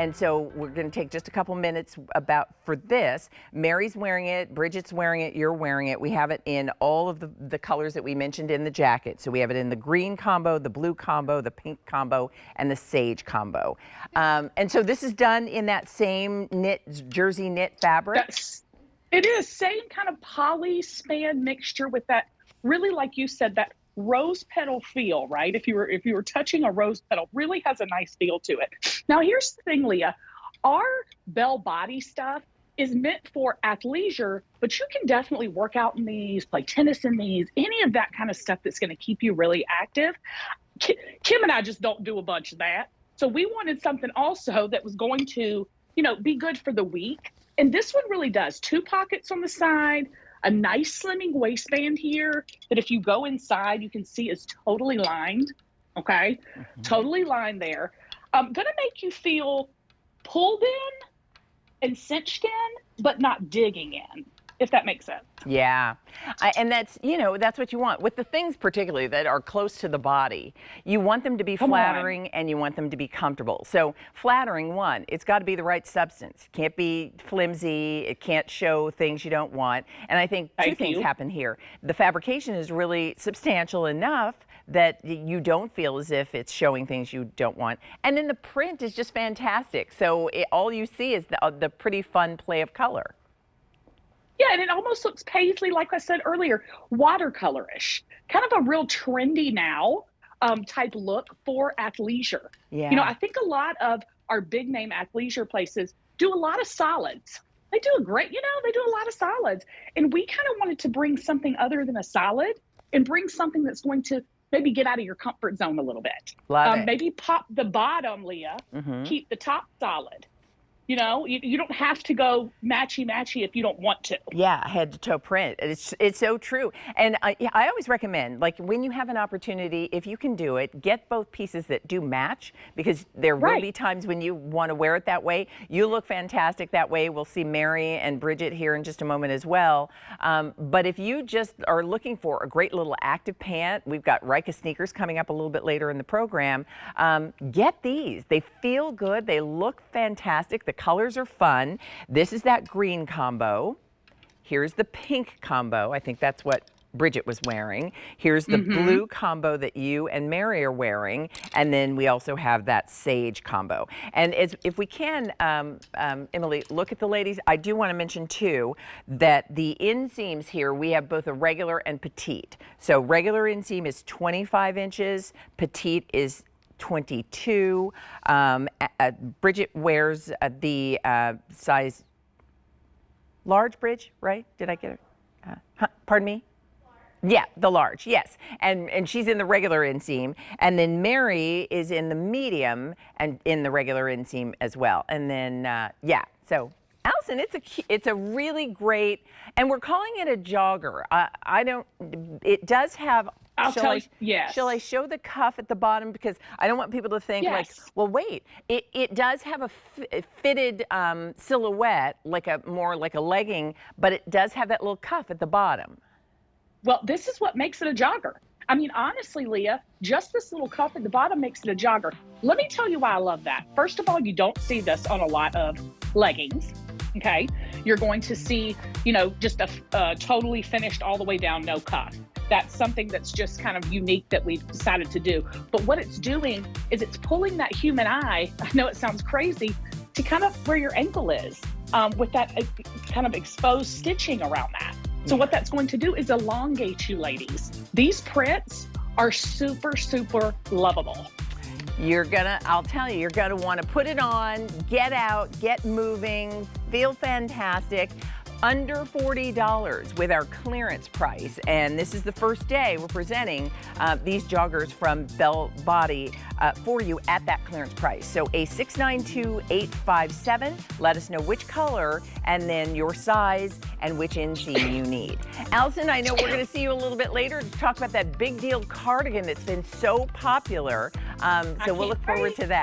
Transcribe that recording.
And so we're going to take just a couple minutes for this. Mary's wearing it, Bridget's wearing it, you're wearing it. We have it in all of the colors that we mentioned in the jacket. So we have it in the green combo, the blue combo, the pink combo, and the sage combo. And so this is done in that same jersey knit fabric. It is same kind of poly span mixture with that, really, like you said, that rose petal feel, right? If you were touching a rose petal, really has a nice feel to it. Now, here's the thing, Leah. Our Belle body stuff is meant for athleisure, but you can definitely work out in these, play tennis in these, any of that kind of stuff that's going to keep you really active. Kim and I just don't do a bunch of that. So we wanted something also that was going to, be good for the week. And this one really does. 2 pockets on the side, a nice slimming waistband here that if you go inside, you can see is totally lined, okay? Mm-hmm. Totally lined there. Gonna make you feel pulled in and cinched in, but not digging in, if that makes sense. Yeah, and that's what you want. With the things particularly that are close to the body, you want them to be flattering and you want them to be comfortable. So flattering, one, it's got to be the right substance. It can't be flimsy. It can't show things you don't want. And I think two things happen here. The fabrication is really substantial enough that you don't feel as if it's showing things you don't want. And then the print is just fantastic. So all you see is the pretty fun play of color. Yeah, and it almost looks Paisley, like I said earlier, watercolorish, kind of a real trendy now type look for athleisure. Yeah. I think a lot of our big name athleisure places do a lot of solids. They do they do a lot of solids. And we kind of wanted to bring something other than a solid and bring something that's going to maybe get out of your comfort zone a little bit. Love it. Maybe pop the bottom, Leah, keep the top solid. You don't have to go matchy if you don't want to. Yeah, head to toe print. It's so true. And I always recommend, like, when you have an opportunity, if you can do it, get both pieces that do match, because there will be times when you want to wear it that way. You look fantastic that way. We'll see Mary and Bridget here in just a moment as well. But if you just are looking for a great little active pant, we've got Rika sneakers coming up a little bit later in the program. Get these. They feel good. They look fantastic. The colors are fun. This is that green combo. Here's the pink combo. I think that's what Bridget was wearing. Here's the blue combo that you and Mary are wearing. And then we also have that sage combo. And if we can, Emily, look at the ladies. I do want to mention too that the inseams here, we have both a regular and petite. So regular inseam is 25 inches. Petite is 22. Bridget wears the size large, Bridge, right? Did I get it? Pardon me? Yeah, the large, yes. And she's in the regular inseam. And then Mary is in the medium and in the regular inseam as well. And then, so Allison, it's a really great, and we're calling it a jogger. It does have, shall I show the cuff at the bottom? Because I don't want people to think well, wait, it does have a fitted silhouette, more like a legging, but it does have that little cuff at the bottom. Well, this is what makes it a jogger. I mean, honestly, Leah, just this little cuff at the bottom makes it a jogger. Let me tell you why I love that. First of all, you don't see this on a lot of leggings. Okay, you're going to see, just a totally finished all the way down, no cuff. That's something that's just kind of unique that we've decided to do. But what it's doing is it's pulling that human eye, I know it sounds crazy, to kind of where your ankle is, with that kind of exposed stitching around that. So what that's going to do is elongate you, ladies. These prints are super, super lovable. I'll tell you, you're gonna wanna put it on, get out, get moving, feel fantastic. Under $40 with our clearance price. And this is the first day we're presenting these joggers from Belle Body for you at that clearance price. So a $692,857. Let us know which color and then your size and which inseam you need. Allison, I know we're gonna see you a little bit later to talk about that big deal cardigan that's been so popular. So we'll look forward to that.